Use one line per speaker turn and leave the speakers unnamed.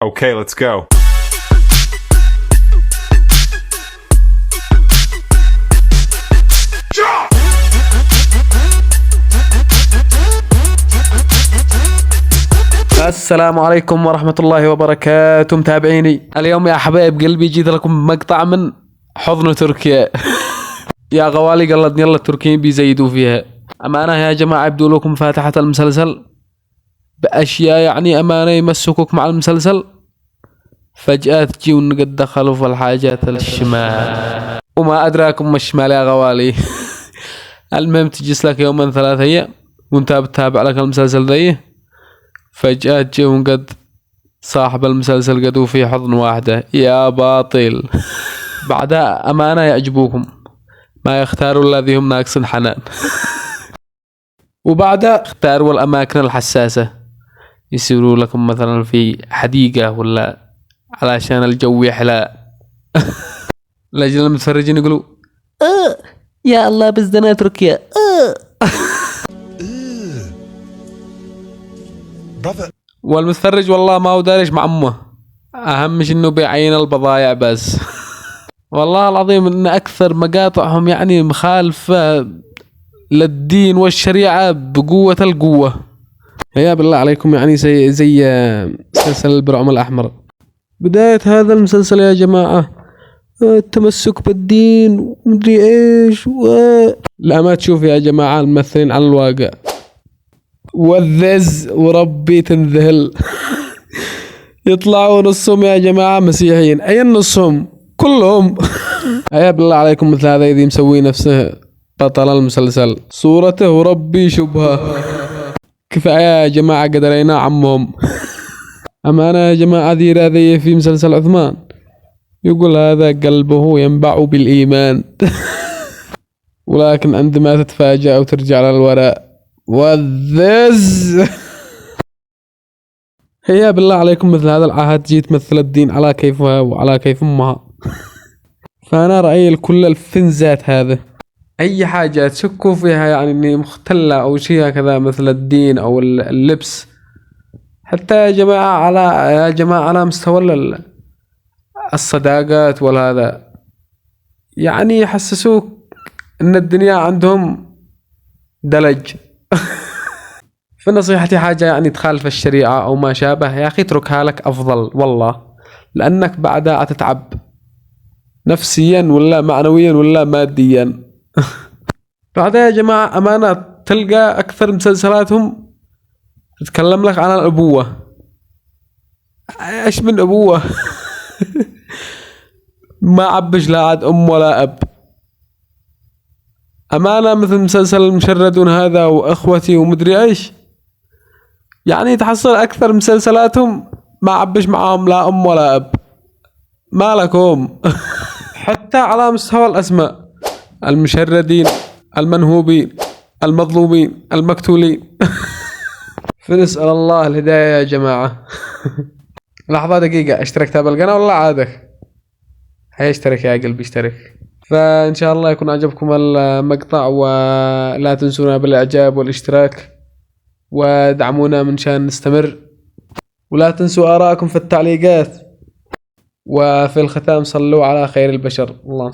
Okay, let's go.
السلام عليكم ورحمة الله وبركاته متابعيني. اليوم يا حبايب قلبي جيت لكم مقطع من حضن تركيا. يا غوالي قلدني يلا التركيين بيزيدوا فيها. أمانة يا جماعة يبدو لكم فاتحة المسلسل بأشياء يعني أمانة يمسكوك مع المسلسل، فجأة تجيون قد دخلوا في الحاجات الشمال وما أدراكم ما الشمال يا غوالي. المهم تجلس لك يومين 3 أيام وانت بتتابع لك المسلسل ذي، فجأة تجيهم قد صاحب المسلسل قدوا في حضن واحدة يا باطل. بعدها أمانة يعجبوكم ما يختاروا الذي هم ناقص حنان. وبعدها اختاروا الأماكن الحساسة، يصيروا لكم مثلا في حديقة ولا علشان الجو يحلى. لجل المتفرجين يقولوا يا الله بزدنا تركيا. والمتفرج والله ما هو دارش مع امه، اهم شيء انه بيعين البضايع بس. والله العظيم ان اكثر مقاطعهم يعني مخالفة للدين والشريعة بقوة القوة. هيا بالله عليكم يعني زي مسلسل البرعم الأحمر. بداية هذا المسلسل يا جماعة التمسك بالدين ومدري ايش لا ما تشوف يا جماعة الممثلين على الواقع والذز وربي تنذهل. يطلعوا نصهم يا جماعة مسيحيين، اي نصهم كلهم. هيا بالله عليكم مثل هذا يدي مسوي نفسه بطل المسلسل صورته وربي شبهه. كفاية يا جماعة قدرينا عمهم. أمانة يا جماعة ذي في مسلسل عثمان يقول هذا قلبه ينبع بالإيمان. ولكن عندما تتفاجأ وترجع للوراء والذز. هي بالله عليكم مثل هذا العهد جيت تمثل الدين على كيفها وعلى كيف أمها. فأنا رأيي لكل الفنزات هذا أي حاجة تشكوا فيها يعني إني مختلة أو شيء كذا مثل الدين أو اللبس، حتى يا جماعة على مستوى الصداقات والهذا يعني يحسسوك إن الدنيا عندهم دلج. في نصيحتي حاجة يعني تخالف الشريعة أو ما شابه يا أخي اتركها لك أفضل والله، لأنك بعدها تتعب نفسيا ولا معنويا ولا ماديا. بعدها يا جماعة أمانة تلقى أكثر مسلسلاتهم تتكلم لك عن الأبوة. إيش من أبوة؟ ما عبش لا عاد أم ولا أب. أمانة مثل مسلسل المشردون هذا وأخوتي ومدري إيش، يعني تحصل أكثر مسلسلاتهم ما عبش معاهم لا أم ولا أب. ما لكم. حتى على مستوى الأسماء المشردين المنهوبين المظلومين المقتولين. فنسأل الله الهداية يا جماعة. لحظة دقيقة، اشتركت بالقناة ولا عادك؟ هيشترك يا قلبي اشترك. فإن شاء الله يكون عجبكم المقطع، ولا تنسونا بالإعجاب والاشتراك ودعمونا من شان نستمر، ولا تنسوا آراءكم في التعليقات. وفي الختام صلوا على خير البشر. الله